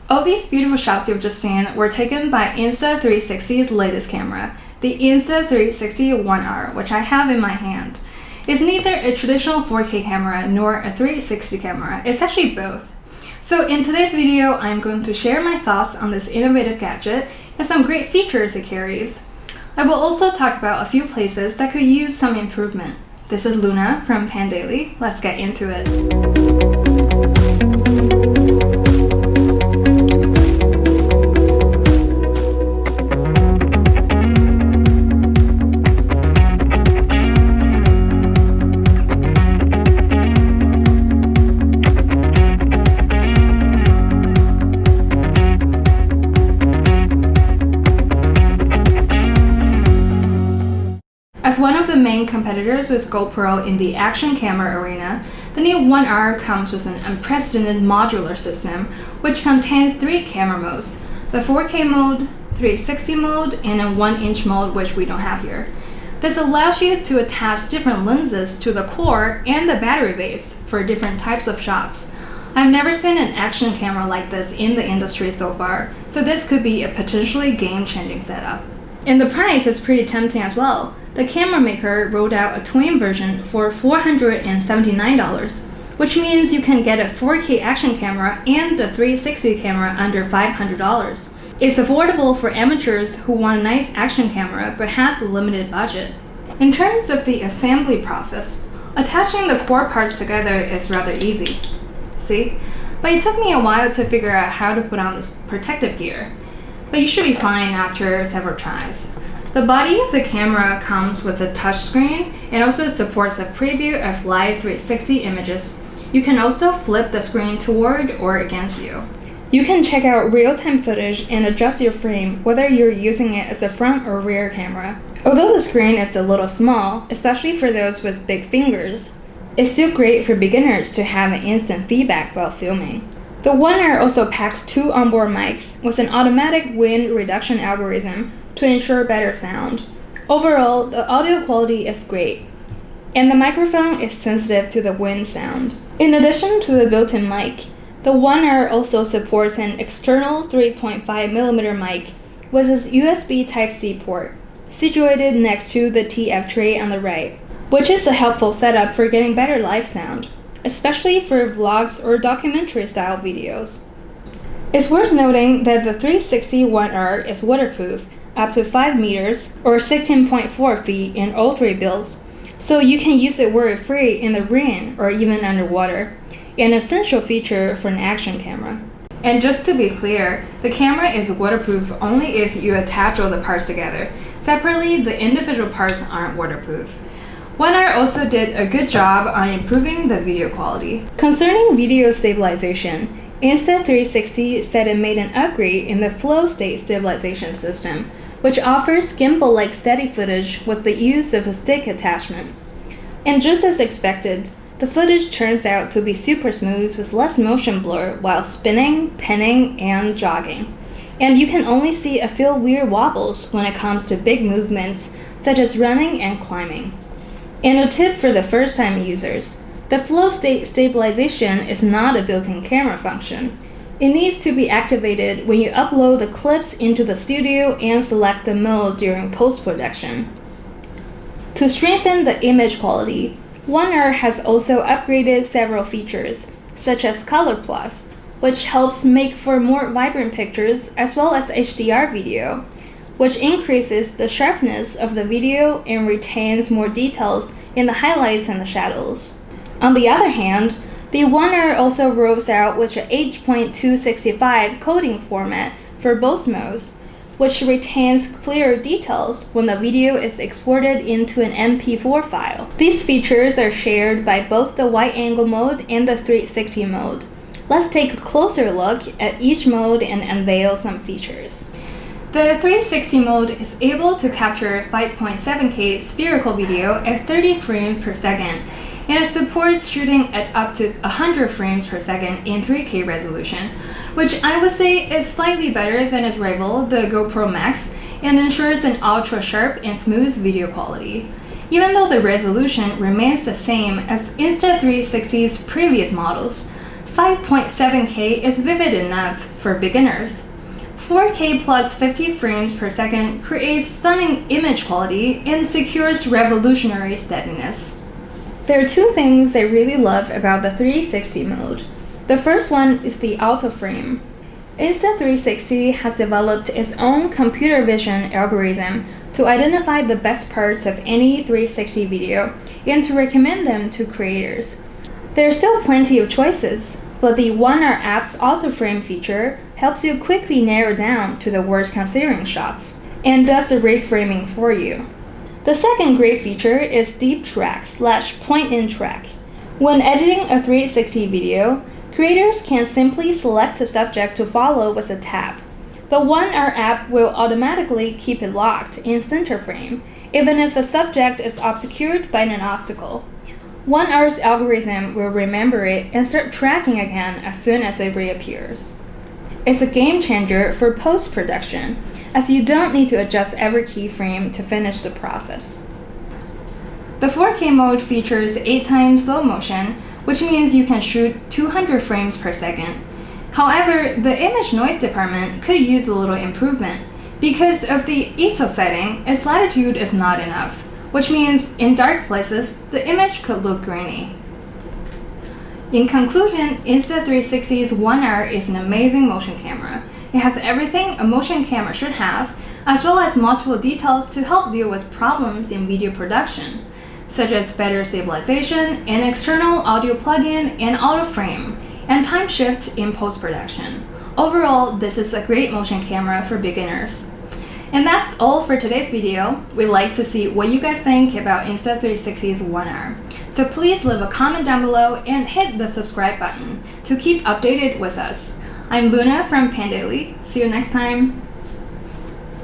All these beautiful shots you've just seen were taken by Insta360's latest camera, the Insta360 ONE R, which I have in my hand. It's neither a traditional 4K camera nor a 360 camera, it's actually both. So in today's video, I'm going to share my thoughts on this innovative gadget and some great features it carries. I will also talk about a few places that could use some improvement. This is Luna from Pandaily. Let's get into it. As one of the main competitors with GoPro in the action camera arena, the new ONE R comes with an unprecedented modular system, which contains 3 camera modes: the 4K mode, 360 mode, and a 1-inch mode, which we don't have here. This allows you to attach different lenses to the core and the battery base for different types of shots. I've never seen an action camera like this in the industry so far, so this could be a potentially game-changing setup. And the price is pretty tempting as well. The camera maker rolled out a twin version for $479, which means you can get a 4K action camera and a 360 camera under $500. It's affordable for amateurs who want a nice action camera but has a limited budget. In terms of the assembly process, attaching the core parts together is rather easy. See? But it took me a while to figure out how to put on this protective gear. But you should be fine after several tries. The body of the camera comes with a touchscreen and also supports a preview of live 360 images. You can also flip the screen toward or against you. You can check out real-time footage and adjust your frame whether you're using it as a front or rear camera. Although the screen is a little small, especially for those with big fingers, it's still great for beginners to have an instant feedback while filming. The ONE R also packs 2 onboard mics with an automatic wind reduction algorithm to ensure better sound. Overall, the audio quality is great, and the microphone is sensitive to the wind sound. In addition to the built-in mic, the ONE R also supports an external 3.5mm mic with its USB Type-C port, situated next to the TF tray on the right, which is a helpful setup for getting better live sound, especially for vlogs or documentary-style videos. It's worth noting that the 360 ONE R is waterproof up to 5 meters or 16.4 feet in all 3 builds, so you can use it worry-free in the rain or even underwater, an essential feature for an action camera. And just to be clear, the camera is waterproof only if you attach all the parts together. Separately, the individual parts aren't waterproof. ONE R also did a good job on improving the video quality. Concerning video stabilization, Insta360 said it made an upgrade in the flow state stabilization system, which offers gimbal-like steady footage with the use of a stick attachment. And just as expected, the footage turns out to be super smooth with less motion blur while spinning, pinning, and jogging. And you can only see a few weird wobbles when it comes to big movements such as running and climbing. And a tip for the first-time users, the flow state stabilization is not a built-in camera function. It needs to be activated when you upload the clips into the studio and select the mode during post-production. To strengthen the image quality, ONE R has also upgraded several features, such as Color Plus, which helps make for more vibrant pictures as well as HDR video, which increases the sharpness of the video and retains more details in the highlights and the shadows. On the other hand, the ONE R also rolls out with an H.265 coding format for both modes, which retains clearer details when the video is exported into an MP4 file. These features are shared by both the wide-angle mode and the 360 mode. Let's take a closer look at each mode and unveil some features. The 360 mode is able to capture 5.7K spherical video at 30 frames per second, and it supports shooting at up to 100 frames per second in 3K resolution, which I would say is slightly better than its rival, the GoPro Max, and ensures an ultra-sharp and smooth video quality. Even though the resolution remains the same as Insta360's previous models, 5.7K is vivid enough for beginners. 4K plus 50 frames per second creates stunning image quality and secures revolutionary steadiness. There are two things I really love about the 360 mode. The first one is the auto frame. Insta360 has developed its own computer vision algorithm to identify the best parts of any 360 video and to recommend them to creators. There are still plenty of choices, but the ONE R app's auto frame feature helps you quickly narrow down to the worth considering shots and does the reframing for you. The second great feature is deep track/point-in track. When editing a 360 video, creators can simply select a subject to follow with a tap. The ONE R app will automatically keep it locked in center frame, even if a subject is obscured by an obstacle. ONE R's algorithm will remember it and start tracking again as soon as it reappears. It's a game changer for post-production, as you don't need to adjust every keyframe to finish the process. The 4K mode features 8x slow motion, which means you can shoot 200 frames per second. However, the image noise department could use a little improvement. Because of the ISO setting, its latitude is not enough, which means in dark places, the image could look grainy. In conclusion, Insta360's ONE R is an amazing motion camera. It has everything a motion camera should have, as well as multiple details to help deal with problems in video production, such as better stabilization, an external audio plugin, and auto frame, and time shift in post-production. Overall, this is a great motion camera for beginners. And that's all for today's video. We'd like to see what you guys think about Insta360's ONE R. So please leave a comment down below and hit the subscribe button to keep updated with us. I'm Luna from Pandaily. See you next time.